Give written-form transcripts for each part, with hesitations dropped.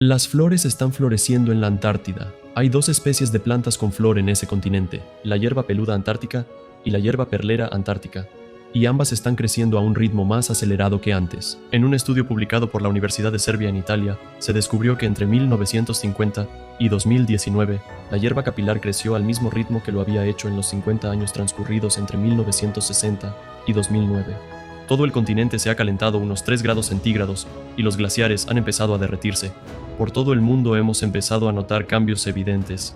Las flores están floreciendo en la Antártida. Hay dos especies de plantas con flor en ese continente, la hierba peluda antártica y la hierba perlera antártica, y ambas están creciendo a un ritmo más acelerado que antes. En un estudio publicado por la Universidad de Serbia en Italia, se descubrió que entre 1950 y 2019, la hierba capilar creció al mismo ritmo que lo había hecho en los 50 años transcurridos entre 1960 y 2009. Todo el continente se ha calentado unos 3 grados centígrados y los glaciares han empezado a derretirse. Por todo el mundo hemos empezado a notar cambios evidentes.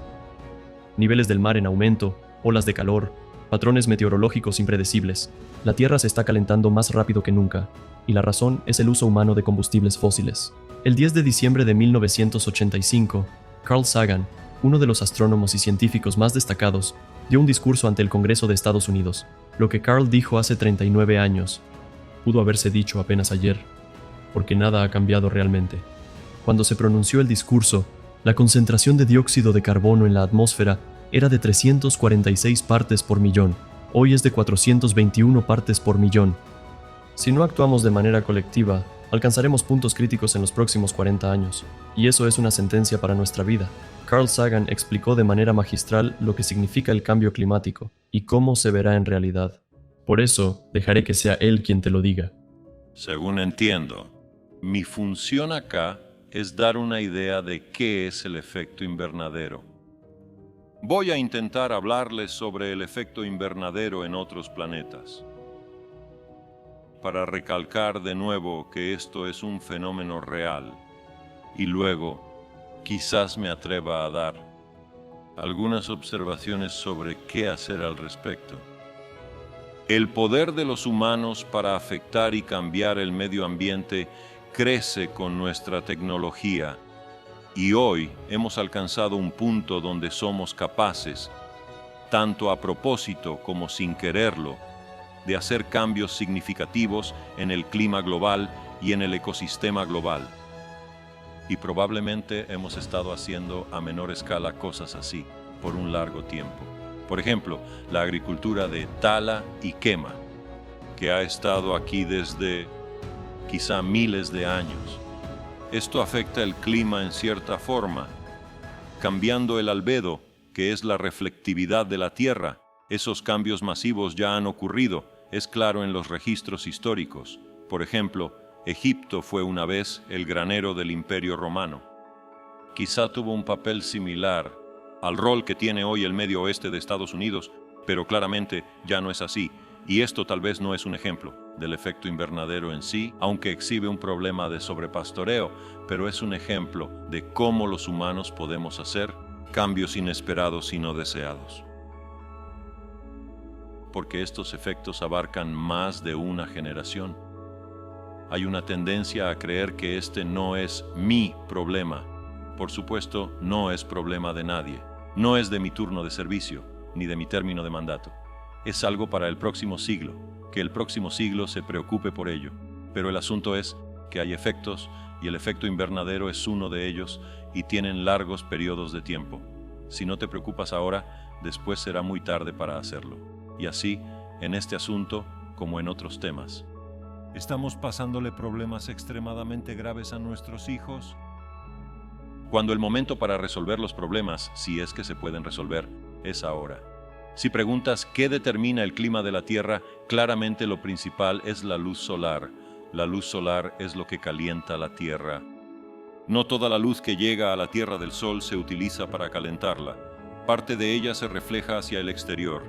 Niveles del mar en aumento, olas de calor, patrones meteorológicos impredecibles. La Tierra se está calentando más rápido que nunca, y la razón es el uso humano de combustibles fósiles. El 10 de diciembre de 1985, Carl Sagan, uno de los astrónomos y científicos más destacados, dio un discurso ante el Congreso de Estados Unidos. Lo que Carl dijo hace 39 años pudo haberse dicho apenas ayer, porque nada ha cambiado realmente. Cuando se pronunció el discurso, la concentración de dióxido de carbono en la atmósfera era de 346 partes por millón. Hoy es de 421 partes por millón. Si no actuamos de manera colectiva, alcanzaremos puntos críticos en los próximos 40 años, y eso es una sentencia para nuestra vida. Carl Sagan explicó de manera magistral lo que significa el cambio climático y cómo se verá en realidad. Por eso, dejaré que sea él quien te lo diga. Según entiendo, mi función acá es dar una idea de qué es el efecto invernadero. Voy a intentar hablarles sobre el efecto invernadero en otros planetas, para recalcar de nuevo que esto es un fenómeno real, y luego quizás me atreva a dar algunas observaciones sobre qué hacer al respecto. El poder de los humanos para afectar y cambiar el medio ambiente crece con nuestra tecnología, y hoy hemos alcanzado un punto donde somos capaces, tanto a propósito como sin quererlo, de hacer cambios significativos en el clima global y en el ecosistema global. Y probablemente hemos estado haciendo a menor escala cosas así por un largo tiempo. Por ejemplo, la agricultura de tala y quema, que ha estado aquí desde quizá miles de años. Esto afecta el clima en cierta forma, cambiando el albedo, que es la reflectividad de la Tierra. Esos cambios masivos ya han ocurrido, es claro en los registros históricos. Por ejemplo, Egipto fue una vez el granero del Imperio Romano. Quizá tuvo un papel similar al rol que tiene hoy el medio oeste de Estados Unidos, pero claramente ya no es así. Y esto tal vez no es un ejemplo del efecto invernadero en sí, aunque exhibe un problema de sobrepastoreo, pero es un ejemplo de cómo los humanos podemos hacer cambios inesperados y no deseados. Porque estos efectos abarcan más de una generación. Hay una tendencia a creer que este no es mi problema. Por supuesto, no es problema de nadie. No es de mi turno de servicio, ni de mi término de mandato. Es algo para el próximo siglo, que el próximo siglo se preocupe por ello. Pero el asunto es que hay efectos, y el efecto invernadero es uno de ellos, y tienen largos periodos de tiempo. Si no te preocupas ahora, después será muy tarde para hacerlo. Y así, en este asunto, como en otros temas. ¿Estamos pasándole problemas extremadamente graves a nuestros hijos? Cuando el momento para resolver los problemas, si es que se pueden resolver, es ahora. Si preguntas qué determina el clima de la Tierra, claramente lo principal es la luz solar. La luz solar es lo que calienta la Tierra. No toda la luz que llega a la Tierra del Sol se utiliza para calentarla. Parte de ella se refleja hacia el exterior.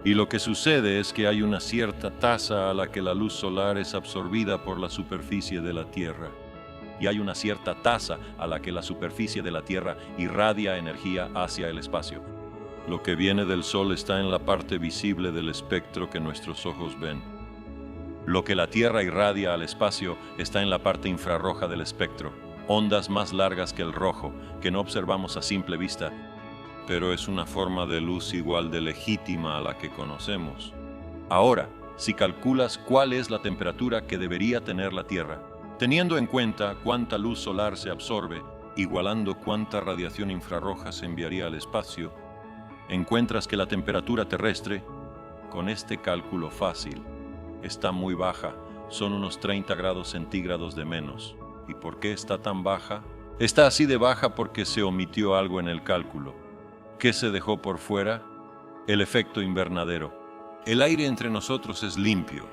Y lo que sucede es que hay una cierta tasa a la que la luz solar es absorbida por la superficie de la Tierra. Y hay una cierta tasa a la que la superficie de la Tierra irradia energía hacia el espacio. Lo que viene del Sol está en la parte visible del espectro que nuestros ojos ven. Lo que la Tierra irradia al espacio está en la parte infrarroja del espectro, ondas más largas que el rojo, que no observamos a simple vista, pero es una forma de luz igual de legítima a la que conocemos. Ahora, si calculas cuál es la temperatura que debería tener la Tierra, teniendo en cuenta cuánta luz solar se absorbe, igualando cuánta radiación infrarroja se enviaría al espacio, encuentras que la temperatura terrestre, con este cálculo fácil, está muy baja, son unos 30 grados centígrados de menos. ¿Y por qué está tan baja? Está así de baja porque se omitió algo en el cálculo. ¿Qué se dejó por fuera? El efecto invernadero. El aire entre nosotros es limpio,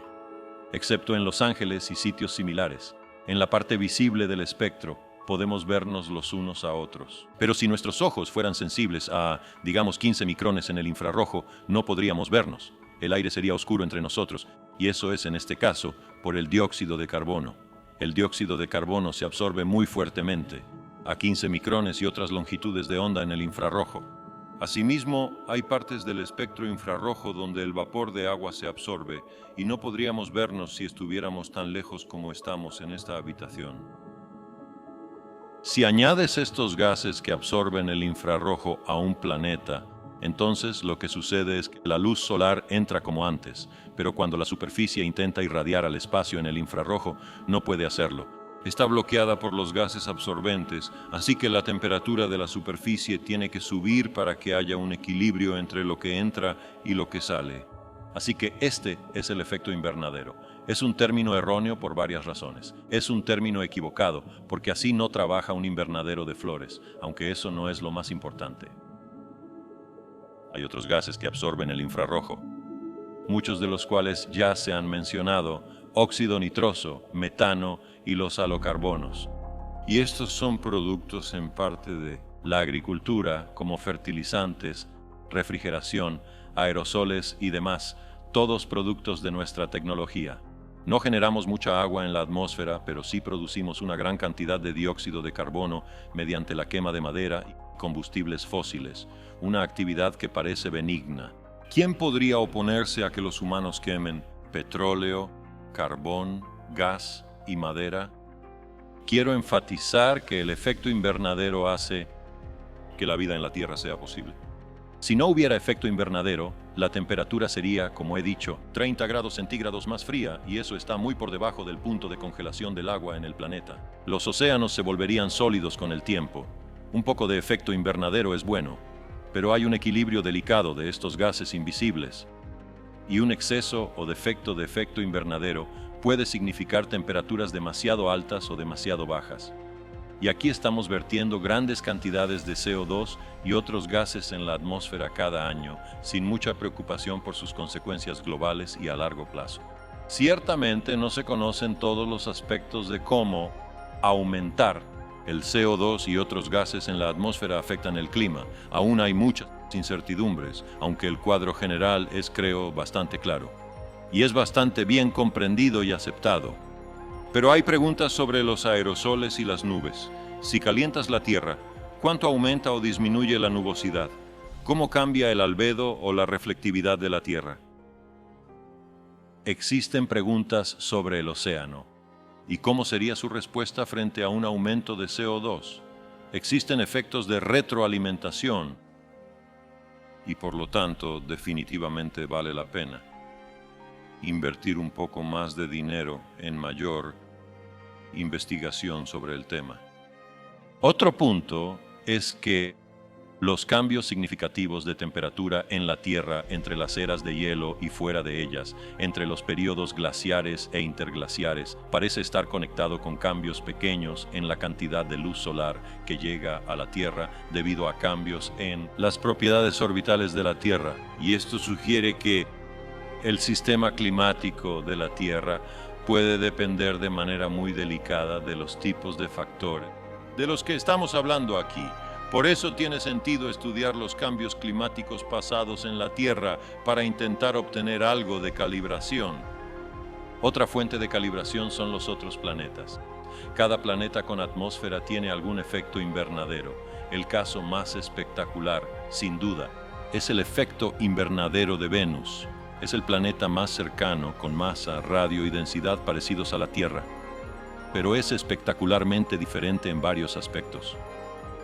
excepto en Los Ángeles y sitios similares. En la parte visible del espectro podemos vernos los unos a otros. Pero si nuestros ojos fueran sensibles a, digamos, 15 micrones en el infrarrojo, no podríamos vernos. El aire sería oscuro entre nosotros, y eso es, en este caso, por el dióxido de carbono. El dióxido de carbono se absorbe muy fuertemente, a 15 micrones y otras longitudes de onda en el infrarrojo. Asimismo, hay partes del espectro infrarrojo donde el vapor de agua se absorbe y no podríamos vernos si estuviéramos tan lejos como estamos en esta habitación. Si añades estos gases que absorben el infrarrojo a un planeta, entonces lo que sucede es que la luz solar entra como antes, pero cuando la superficie intenta irradiar al espacio en el infrarrojo, no puede hacerlo. Está bloqueada por los gases absorbentes, así que la temperatura de la superficie tiene que subir para que haya un equilibrio entre lo que entra y lo que sale. Así que este es el efecto invernadero. Es un término erróneo por varias razones. Es un término equivocado, porque así no trabaja un invernadero de flores, aunque eso no es lo más importante. Hay otros gases que absorben el infrarrojo, muchos de los cuales ya se han mencionado: óxido nitroso, metano y los halocarbonos. Y estos son productos en parte de la agricultura, como fertilizantes, refrigeración, aerosoles y demás, todos productos de nuestra tecnología. No generamos mucha agua en la atmósfera, pero sí producimos una gran cantidad de dióxido de carbono mediante la quema de madera y combustibles fósiles, una actividad que parece benigna. ¿Quién podría oponerse a que los humanos quemen petróleo, carbón, gas y madera? Quiero enfatizar que el efecto invernadero hace que la vida en la Tierra sea posible. Si no hubiera efecto invernadero, la temperatura sería, como he dicho, 30 grados centígrados más fría, y eso está muy por debajo del punto de congelación del agua en el planeta. Los océanos se volverían sólidos con el tiempo. Un poco de efecto invernadero es bueno, pero hay un equilibrio delicado de estos gases invisibles, y un exceso o defecto de efecto invernadero puede significar temperaturas demasiado altas o demasiado bajas. Y aquí estamos vertiendo grandes cantidades de CO2 y otros gases en la atmósfera cada año, sin mucha preocupación por sus consecuencias globales y a largo plazo. Ciertamente no se conocen todos los aspectos de cómo aumentar el CO2 y otros gases en la atmósfera afectan el clima. Aún hay muchas incertidumbres, aunque el cuadro general es, creo, bastante claro. Y es bastante bien comprendido y aceptado. Pero hay preguntas sobre los aerosoles y las nubes. Si calientas la Tierra, ¿cuánto aumenta o disminuye la nubosidad? ¿Cómo cambia el albedo o la reflectividad de la Tierra? Existen preguntas sobre el océano. ¿Y cómo sería su respuesta frente a un aumento de CO2? Existen efectos de retroalimentación y por lo tanto definitivamente vale la pena invertir un poco más de dinero en mayor investigación sobre el tema. Otro punto es que los cambios significativos de temperatura en la Tierra entre las eras de hielo y fuera de ellas, entre los periodos glaciares e interglaciares, parece estar conectado con cambios pequeños en la cantidad de luz solar que llega a la Tierra debido a cambios en las propiedades orbitales de la Tierra. Y esto sugiere que el sistema climático de la Tierra puede depender de manera muy delicada de los tipos de factores de los que estamos hablando aquí. Por eso tiene sentido estudiar los cambios climáticos pasados en la Tierra para intentar obtener algo de calibración. Otra fuente de calibración son los otros planetas. Cada planeta con atmósfera tiene algún efecto invernadero. El caso más espectacular, sin duda, es el efecto invernadero de Venus. Es el planeta más cercano, con masa, radio y densidad parecidos a la Tierra, pero es espectacularmente diferente en varios aspectos.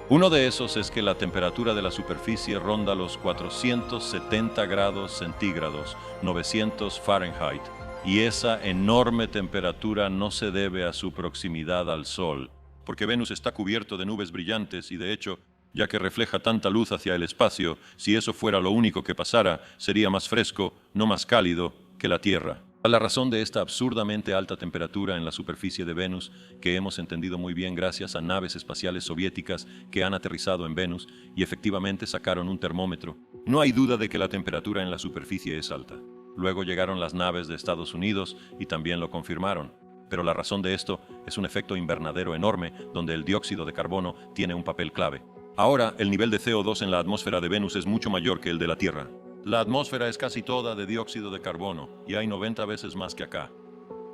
Uno de esos es que la temperatura de la superficie ronda los 470 grados centígrados, 900 Fahrenheit, y esa enorme temperatura no se debe a su proximidad al Sol, porque Venus está cubierto de nubes brillantes y de hecho, ya que refleja tanta luz hacia el espacio, si eso fuera lo único que pasara, sería más fresco, no más cálido, que la Tierra. La razón de esta absurdamente alta temperatura en la superficie de Venus, que hemos entendido muy bien gracias a naves espaciales soviéticas que han aterrizado en Venus y efectivamente sacaron un termómetro. No hay duda de que la temperatura en la superficie es alta. Luego llegaron las naves de Estados Unidos y también lo confirmaron. Pero la razón de esto es un efecto invernadero enorme donde el dióxido de carbono tiene un papel clave. Ahora, el nivel de CO2 en la atmósfera de Venus es mucho mayor que el de la Tierra. La atmósfera es casi toda de dióxido de carbono y hay 90 veces más que acá.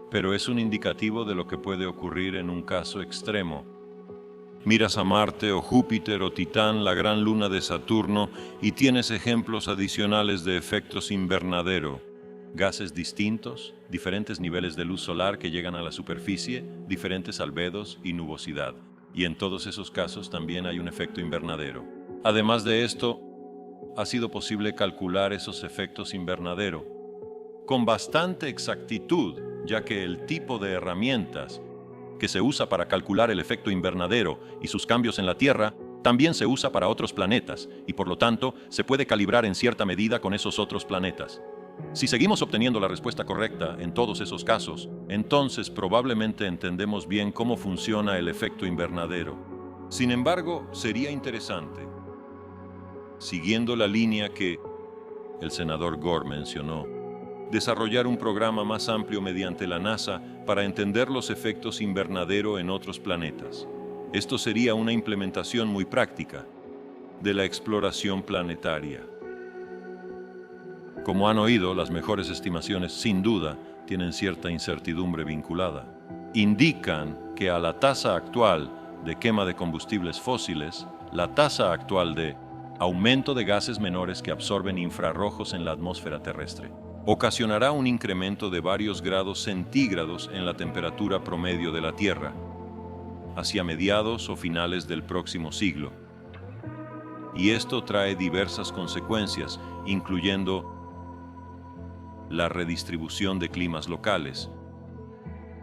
Pero es un indicativo de lo que puede ocurrir en un caso extremo. Miras a Marte o Júpiter o Titán, la gran luna de Saturno, y tienes ejemplos adicionales de efectos invernadero. Gases distintos, diferentes niveles de luz solar que llegan a la superficie, diferentes albedos y nubosidad. Y en todos esos casos también hay un efecto invernadero. Además de esto, ha sido posible calcular esos efectos invernadero con bastante exactitud, ya que el tipo de herramientas que se usa para calcular el efecto invernadero y sus cambios en la Tierra también se usa para otros planetas y por lo tanto se puede calibrar en cierta medida con esos otros planetas. Si seguimos obteniendo la respuesta correcta en todos esos casos, entonces probablemente entendemos bien cómo funciona el efecto invernadero. Sin embargo, sería interesante, siguiendo la línea que el senador Gore mencionó, desarrollar un programa más amplio mediante la NASA para entender los efectos invernadero en otros planetas. Esto sería una implementación muy práctica de la exploración planetaria. Como han oído, las mejores estimaciones, sin duda, tienen cierta incertidumbre vinculada. Indican que a la tasa actual de quema de combustibles fósiles, la tasa actual de aumento de gases menores que absorben infrarrojos en la atmósfera terrestre ocasionará un incremento de varios grados centígrados en la temperatura promedio de la Tierra, hacia mediados o finales del próximo siglo. Y esto trae diversas consecuencias, incluyendo la redistribución de climas locales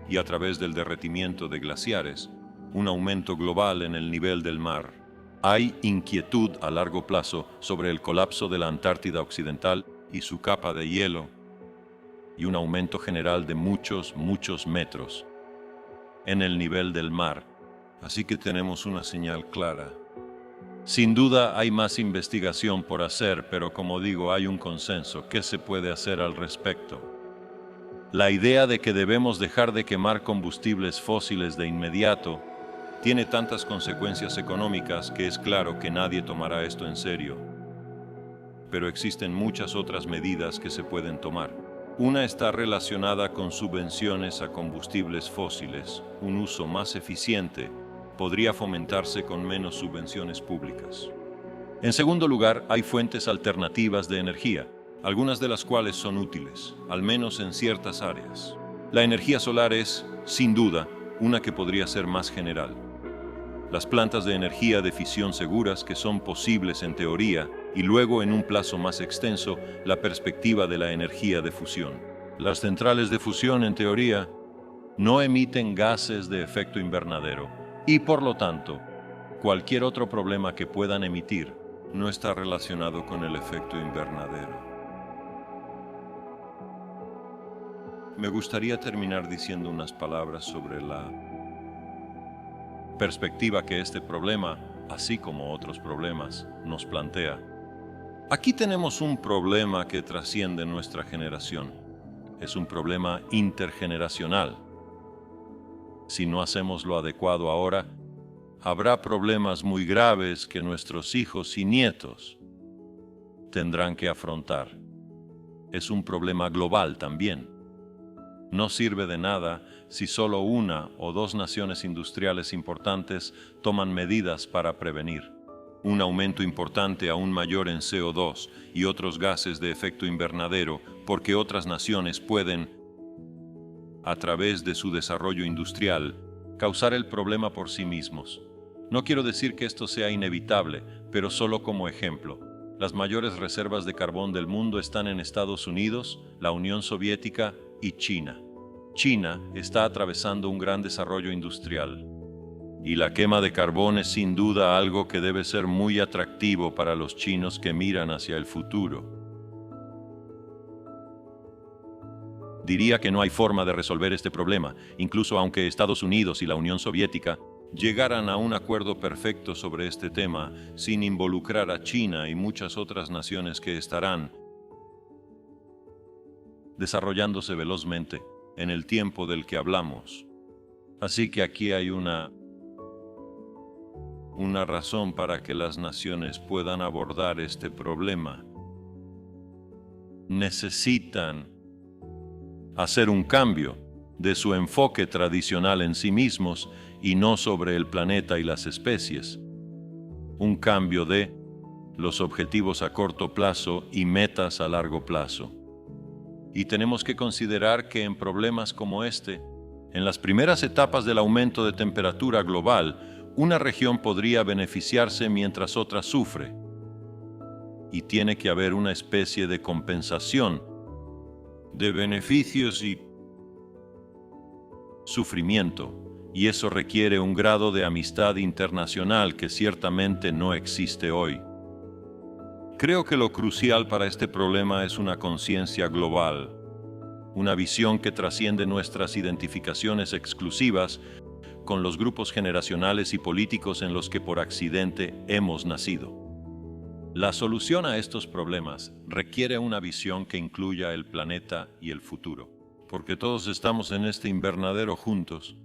y, a través del derretimiento de glaciares, un aumento global en el nivel del mar. Hay inquietud a largo plazo sobre el colapso de la Antártida Occidental y su capa de hielo, y un aumento general de muchos metros en el nivel del mar. Así que tenemos una señal clara. Sin duda hay más investigación por hacer, pero como digo, hay un consenso. ¿Qué se puede hacer al respecto? La idea de que debemos dejar de quemar combustibles fósiles de inmediato tiene tantas consecuencias económicas que es claro que nadie tomará esto en serio. Pero existen muchas otras medidas que se pueden tomar. Una está relacionada con subvenciones a combustibles fósiles. Un uso más eficiente podría fomentarse con menos subvenciones públicas. En segundo lugar, hay fuentes alternativas de energía, algunas de las cuales son útiles, al menos en ciertas áreas. La energía solar es, sin duda, una que podría ser más general. Las plantas de energía de fisión seguras que son posibles en teoría y luego en un plazo más extenso la perspectiva de la energía de fusión. Las centrales de fusión en teoría no emiten gases de efecto invernadero y por lo tanto cualquier otro problema que puedan emitir no está relacionado con el efecto invernadero. Me gustaría terminar diciendo unas palabras sobre la perspectiva que este problema, así como otros problemas, nos plantea. Aquí tenemos un problema que trasciende nuestra generación. Es un problema intergeneracional. Si no hacemos lo adecuado ahora, habrá problemas muy graves que nuestros hijos y nietos tendrán que afrontar. Es un problema global también. No sirve de nada si solo una o dos naciones industriales importantes toman medidas para prevenir un aumento importante aún mayor en CO2 y otros gases de efecto invernadero, porque otras naciones pueden, a través de su desarrollo industrial, causar el problema por sí mismos. No quiero decir que esto sea inevitable, pero solo como ejemplo. Las mayores reservas de carbón del mundo están en Estados Unidos, la Unión Soviética y China. China está atravesando un gran desarrollo industrial. Y la quema de carbón es sin duda algo que debe ser muy atractivo para los chinos que miran hacia el futuro. Diría que no hay forma de resolver este problema, incluso aunque Estados Unidos y la Unión Soviética llegaran a un acuerdo perfecto sobre este tema, sin involucrar a China y muchas otras naciones que estarán desarrollándose velozmente en el tiempo del que hablamos. Así que aquí hay una razón para que las naciones puedan abordar este problema. Necesitan hacer un cambio de su enfoque tradicional en sí mismos y no sobre el planeta y las especies. Un cambio de los objetivos a corto plazo y metas a largo plazo. Y tenemos que considerar que en problemas como este, en las primeras etapas del aumento de temperatura global, una región podría beneficiarse mientras otra sufre. Y tiene que haber una especie de compensación de beneficios y sufrimiento, y eso requiere un grado de amistad internacional que ciertamente no existe hoy. Creo que lo crucial para este problema es una conciencia global, una visión que trasciende nuestras identificaciones exclusivas con los grupos generacionales y políticos en los que por accidente hemos nacido. La solución a estos problemas requiere una visión que incluya el planeta y el futuro, porque todos estamos en este invernadero juntos